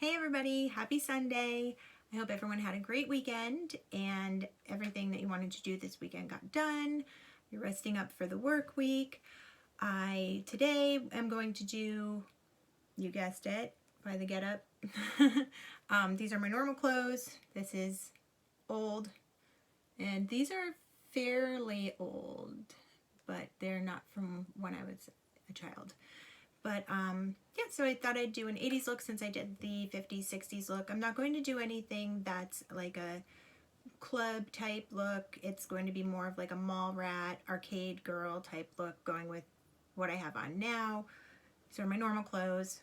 Hey everybody, happy Sunday. I hope everyone had a great weekend and everything that you wanted to do this weekend got done. You're resting up for the work week. Today am going to do, you guessed it, by the get up. These are my normal clothes. This is old and these are fairly old, but they're not from when I was a child. But yeah, so I thought I'd do an 80s look since I did the 50s, 60s look. I'm not going to do anything that's like a club type look. It's going to be more of like a mall rat, arcade girl type look, going with what I have on now. These are my normal clothes.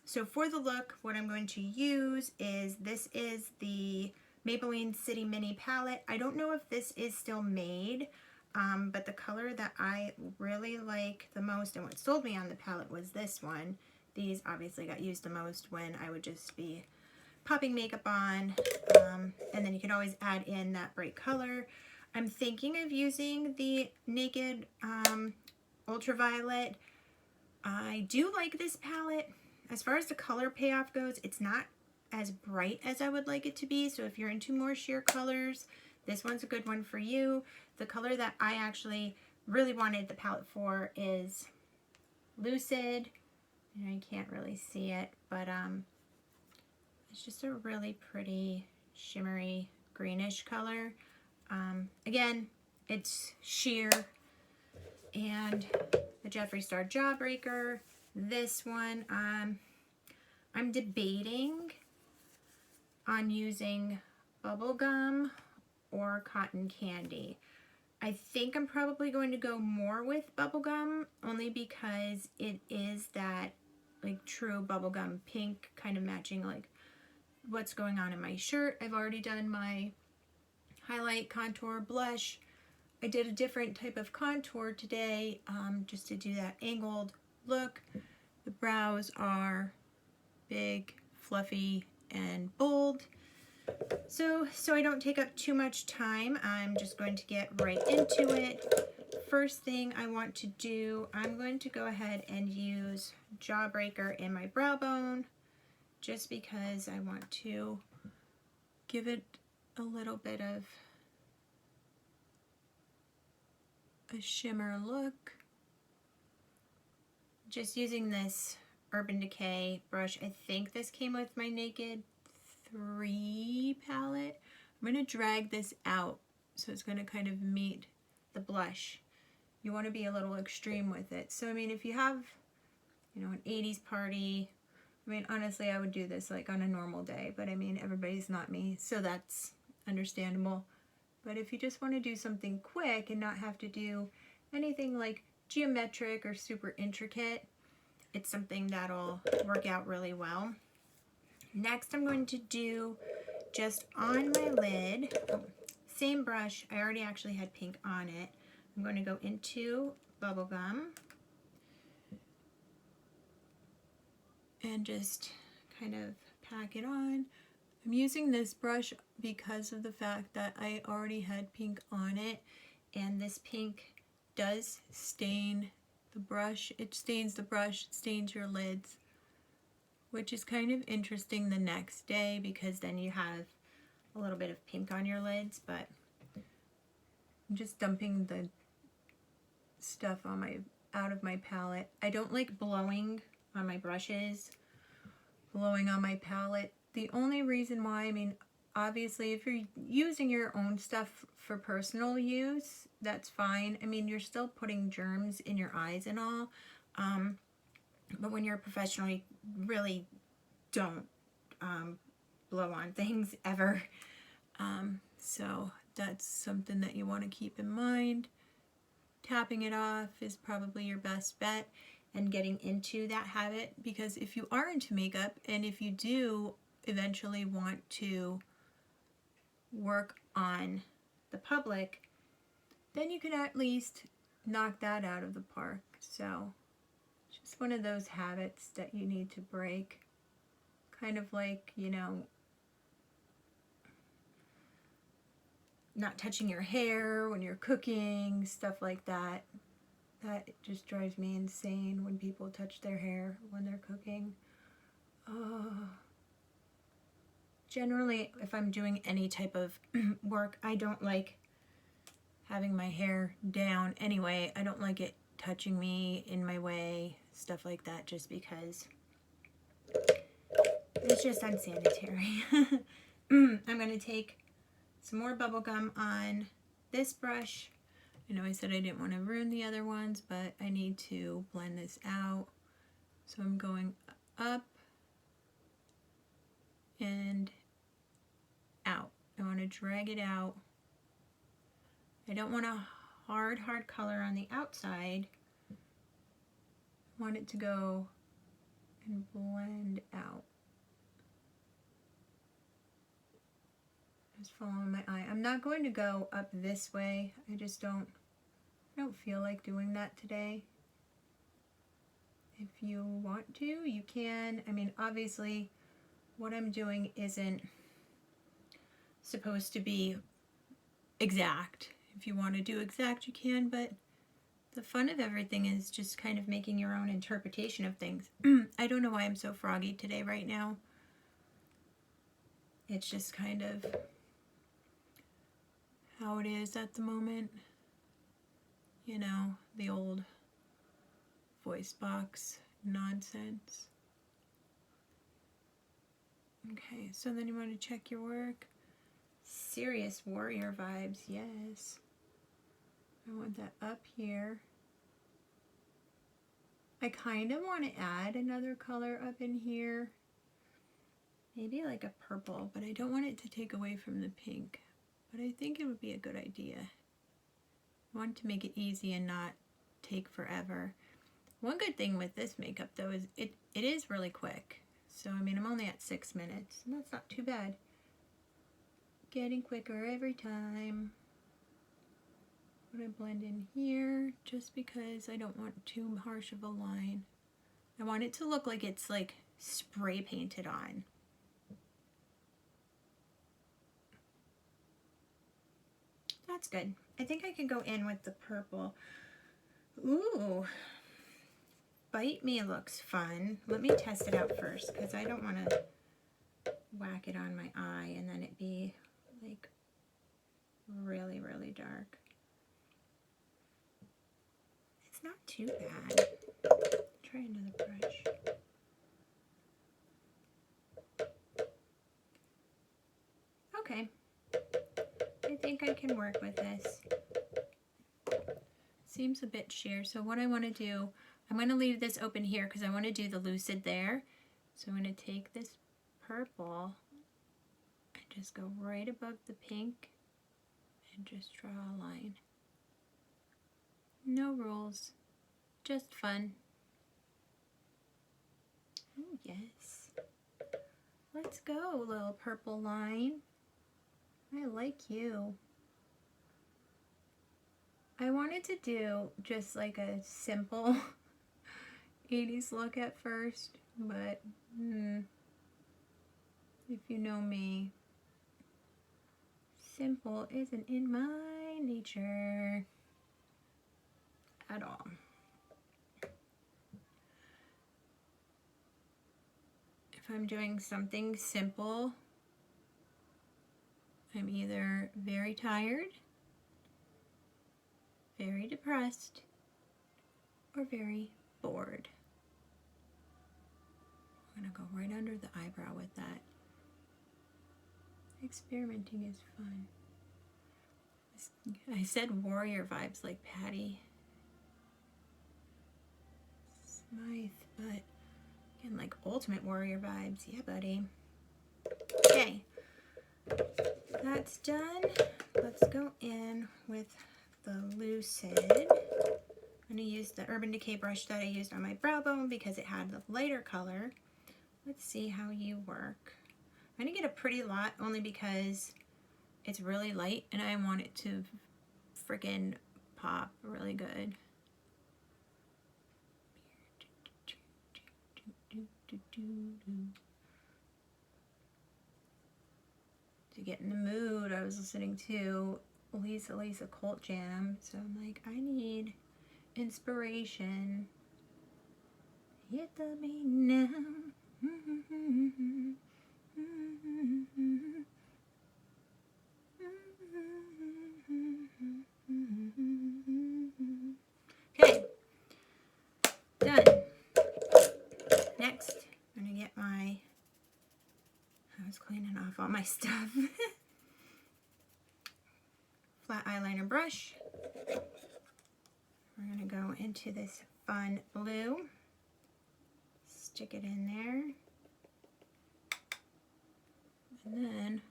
So for the look, what I'm going to use is, this is the Maybelline City Mini palette. I don't know if this is still made. But the color that I really like the most and what sold me on the palette was this one. These obviously got used the most when I would just be popping makeup on. And then you can always add in that bright color. I'm thinking of using the Naked Ultraviolet. I do like this palette. As far as the color payoff goes, it's not as bright as I would like it to be. So if you're into more sheer colors, this one's a good one for you. The color that I actually really wanted the palette for is Lucid. You can't really see it, but it's just a really pretty shimmery greenish color. Again, it's sheer. And the Jeffree Star Jawbreaker. This one, I'm debating on using bubblegum or cotton candy. I think I'm probably going to go more with bubblegum, only because it is that like true bubblegum pink, kind of matching like what's going on in my shirt. I've already done my highlight, contour, blush. I did a different type of contour today, just to do that angled look. The brows are big, fluffy, and bold. So I don't take up too much time, I'm just going to get right into it. First thing I want to do, I'm going to go ahead and use Jawbreaker in my brow bone, just because I want to give it a little bit of a shimmer look. Just using this Urban Decay brush. I think this came with my Naked 3 palette. I'm going to drag this out so it's going to kind of meet the blush. You want to be a little extreme with it. So I mean, if you have, an 80s party, I mean, honestly, I would do this like on a normal day, but I mean, everybody's not me, so that's understandable. But if you just want to do something quick and not have to do anything like geometric or super intricate, it's something that'll work out really well. Next, I'm going to do just on my lid, same brush, I already actually had pink on it. I'm going to go into bubblegum and just kind of pack it on. I'm using this brush because of the fact that I already had pink on it, and this pink does stain the brush. It stains the brush, it stains your lids, which is kind of interesting the next day because then you have a little bit of pink on your lids. But I'm just dumping the stuff on out of my palette. I don't like blowing on my brushes, blowing on my palette. The only reason why, I mean, obviously if you're using your own stuff for personal use, that's fine. I mean, you're still putting germs in your eyes and all. But when you're a professional, you really don't blow on things ever. So that's something that you want to keep in mind. Tapping it off is probably your best bet, and getting into that habit, because if you are into makeup and if you do eventually want to work on the public, then you can at least knock that out of the park. So just one of those habits that you need to break. Kind of like, not touching your hair when you're cooking, stuff like that. That just drives me insane when people touch their hair when they're cooking. Oh, Generally, if I'm doing any type of work, I don't like having my hair down anyway. I don't like it touching me, in my way, stuff like that, just because it's just unsanitary. I'm going to take some more bubble gum on this brush. I know I said I didn't want to ruin the other ones, but I need to blend this out. So I'm going up and out. I want to drag it out. I don't want a hard color on the outside. I want it to go and blend out. Just following my eye. I'm not going to go up this way. I don't feel like doing that today. If you want to, you can. I mean, obviously, what I'm doing isn't supposed to be exact. If you want to do exact, you can, but the fun of everything is just kind of making your own interpretation of things. I don't know why I'm so froggy today right now. It's just kind of how it is at the moment. You know, the old voice box nonsense. Okay, so then you want to check your work. Serious warrior vibes, yes. I want that up here. I kind of want to add another color up in here. Maybe like a purple, but I don't want it to take away from the pink. But I think it would be a good idea. I want to make it easy and not take forever. One good thing with this makeup though is it is really quick. So I mean, I'm only at 6 minutes, and that's not too bad. Getting quicker every time. I'm going to blend in here just because I don't want too harsh of a line. I want it to look like it's like spray painted on. That's good. I think I can go in with the purple. Ooh, Bite Me looks fun. Let me test it out first because I don't want to whack it on my eye and then it be like really, really dark. It's not too bad. Try another brush. Okay. I think I can work with this. Seems a bit sheer. So what I want to do, I'm going to leave this open here because I want to do the lucid there. So I'm going to take this purple and just go right above the pink and just draw a line. No rules, just fun. Oh yes. Let's go, little purple line. I like you. I wanted to do just like a simple 80s look at first, but if you know me, simple isn't in my nature at all. If I'm doing something simple, I'm either very tired, very depressed, or very bored. I'm gonna go right under the eyebrow with that. Experimenting is fun. I said warrior vibes like Patty Smythe, but again, like ultimate warrior vibes. Yeah, buddy. Okay, that's done. Let's go in with the Lucid. I'm going to use the Urban Decay brush that I used on my brow bone because it had the lighter color. Let's see how you work. I'm going to get a pretty lot only because it's really light and I want it to freaking pop really good. To get in the mood, I was listening to Louise Cult Jam, so I'm like, I need inspiration. Hit the beat now. get my, I was cleaning off all my stuff. Flat eyeliner brush. We're going to go into this fun blue. Stick it in there. And then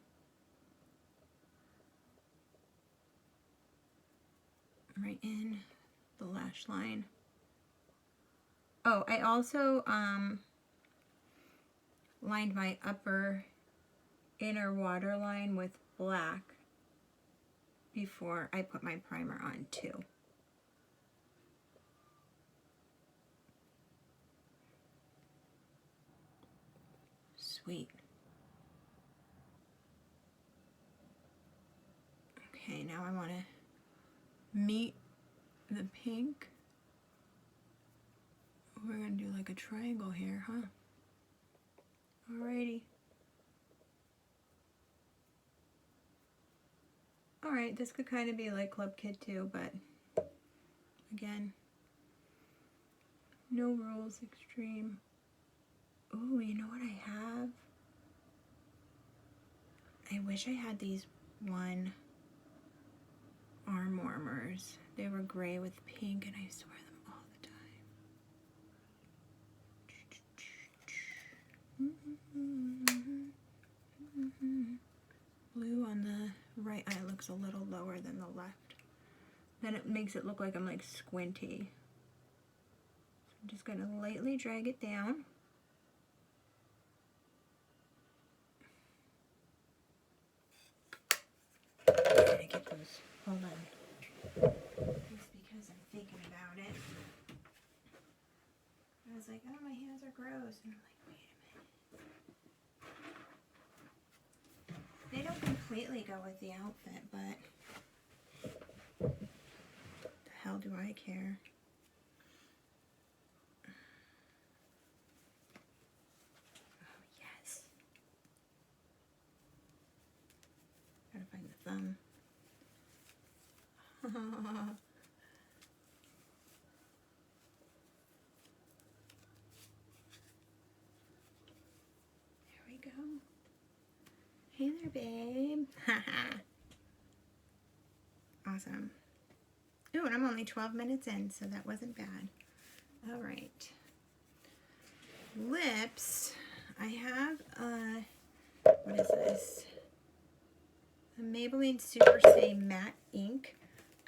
right in the lash line. Oh, I also lined my upper inner waterline with black before I put my primer on too. Sweet. Okay, now I want to meet the pink. We're going to do like a triangle here, huh? Alrighty. Alright, this could kind of be like Club Kid too, but again, no rules extreme. Oh, you know what I have? I wish I had these one arm warmers. They were gray with pink and I used to wear them all the time. Blue on the right eye looks a little lower than the left. Then it makes it look like I'm like squinty. So I'm just gonna lightly drag it down. I'm gonna get those, hold on. Just because I'm thinking about it. I was like, oh, my hands are gross. And I'm like, wait a minute. They don't completely go with the outfit, but what the hell do I care? Oh, yes. Gotta find the thumb. There we go. Hey there, babe. Awesome. Ooh, and I'm only 12 minutes in, so that wasn't bad. All right. Lips. I have what is this? A Maybelline SuperStay Matte Ink.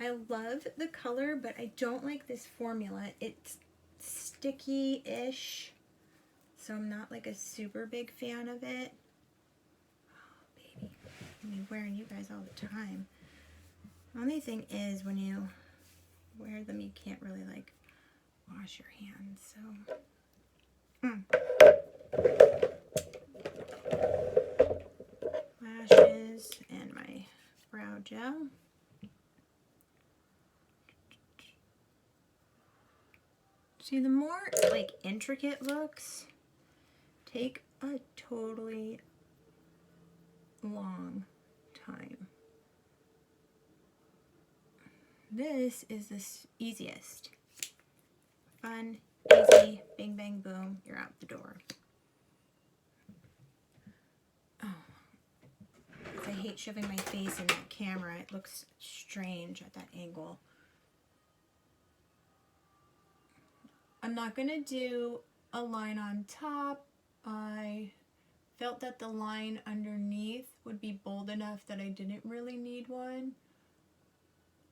I love the color, but I don't like this formula. It's sticky-ish, so I'm not like a super big fan of it. Oh, baby. I mean, wearing you guys all the time. Only thing is, when you wear them, you can't really like wash your hands, so. Lashes and my brow gel. See, the more like intricate looks take a totally long time. This is the easiest. Fun, easy, bing, bang, boom, you're out the door. Oh, I hate shoving my face in that camera. It looks strange at that angle. I'm not going to do a line on top. I felt that the line underneath would be bold enough that I didn't really need one.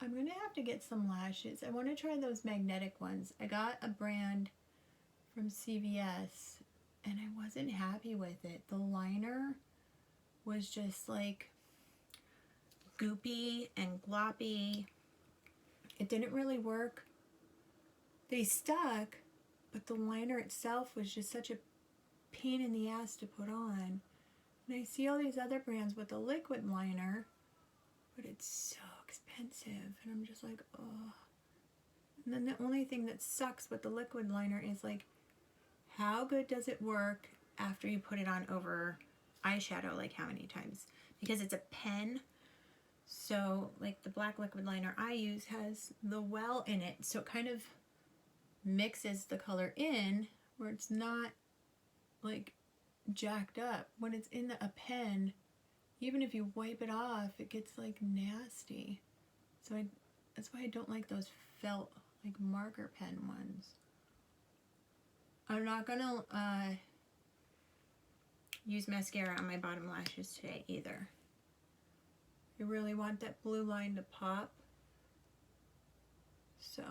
I'm going to have to get some lashes. I want to try those magnetic ones. I got a brand from CVS and I wasn't happy with it. The liner was just like goopy and gloppy. It didn't really work. They stuck, but the liner itself was just such a pain in the ass to put on. And I see all these other brands with a liquid liner, but it's so expensive. And I'm just like, oh. And then the only thing that sucks with the liquid liner is like, how good does it work after you put it on over eyeshadow? Like how many times? Because it's a pen. So like the black liquid liner I use has the well in it. So it kind of mixes the color in where it's not like jacked up. When it's in a pen, even if you wipe it off, it gets like nasty. So that's why I don't like those felt like marker pen ones. I'm not gonna use mascara on my bottom lashes today either. I really want that blue line to pop. So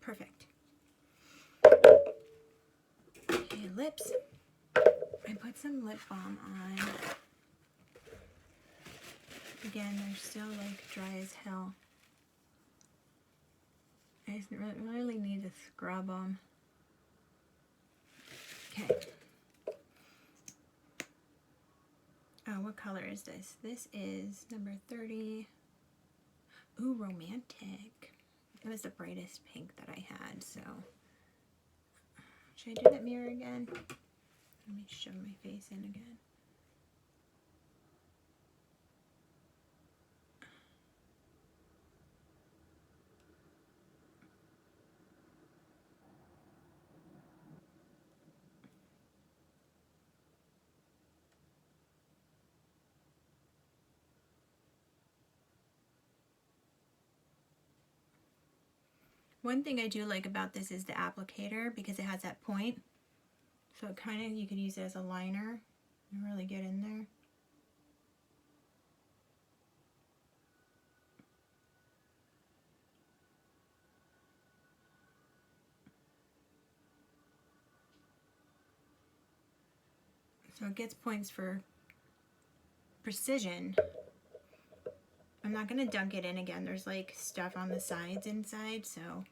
perfect. Okay, lips. I put some lip balm on. Again, they're still like dry as hell. I just really need to scrub them. Okay. Oh, what color is this? This is number 30. Ooh, romantic. It was the brightest pink that I had, so. Should I do that mirror again? Let me show my face in again. One thing I do like about this is the applicator because it has that point. So it kind of, you could use it as a liner and really get in there. So it gets points for precision. I'm not going to dunk it in again. There's like stuff on the sides inside, so.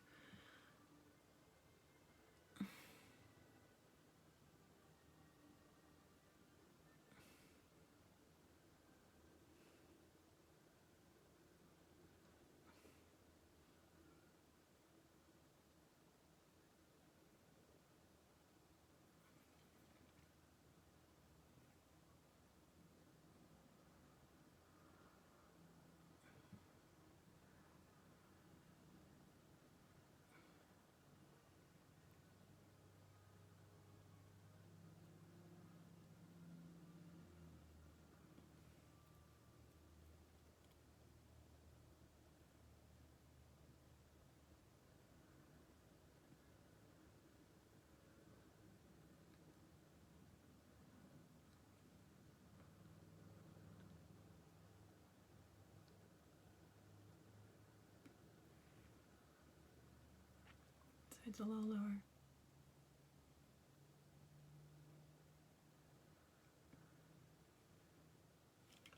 It's a little lower.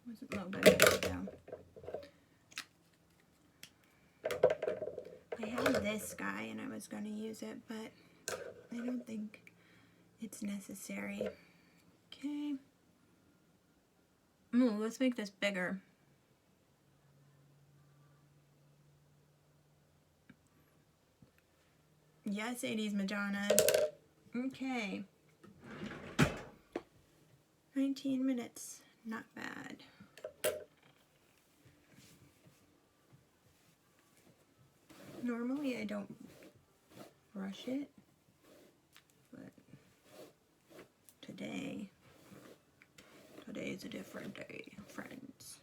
Was a little bit down. I have this guy and I was going to use it, but I don't think it's necessary. Okay. Ooh, let's make this bigger. Yes, 80's Madonna. Okay. 19 minutes. Not bad. Normally I don't brush it, but today is a different day, friends.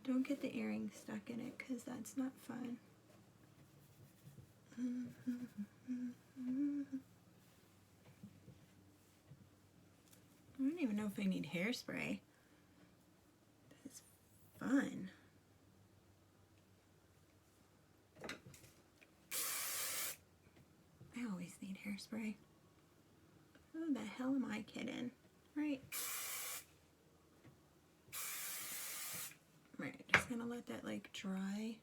Don't get the earring stuck in it because that's not fun. I don't even know if I need hairspray. That's fun. I always need hairspray. Who the hell am I kidding? Right. Right, just gonna let that like dry.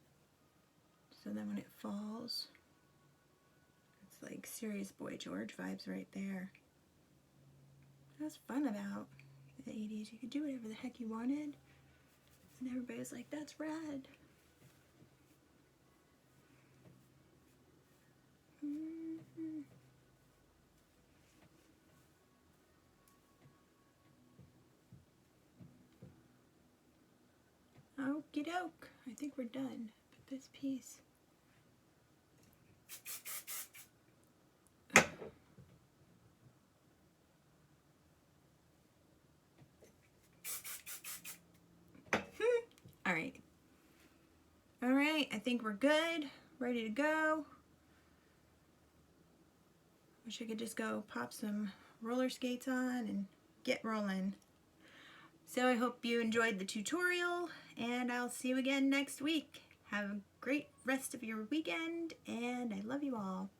So then when it falls, it's like serious Boy George vibes right there. That's fun about the 80s. You could do whatever the heck you wanted. And everybody was like, that's rad. Okie doke. I think we're done with this piece. All right, I think we're good, ready to go. Wish I could just go pop some roller skates on and get rolling. So I hope you enjoyed the tutorial, and I'll see you again next week. Have a great rest of your weekend, and I love you all.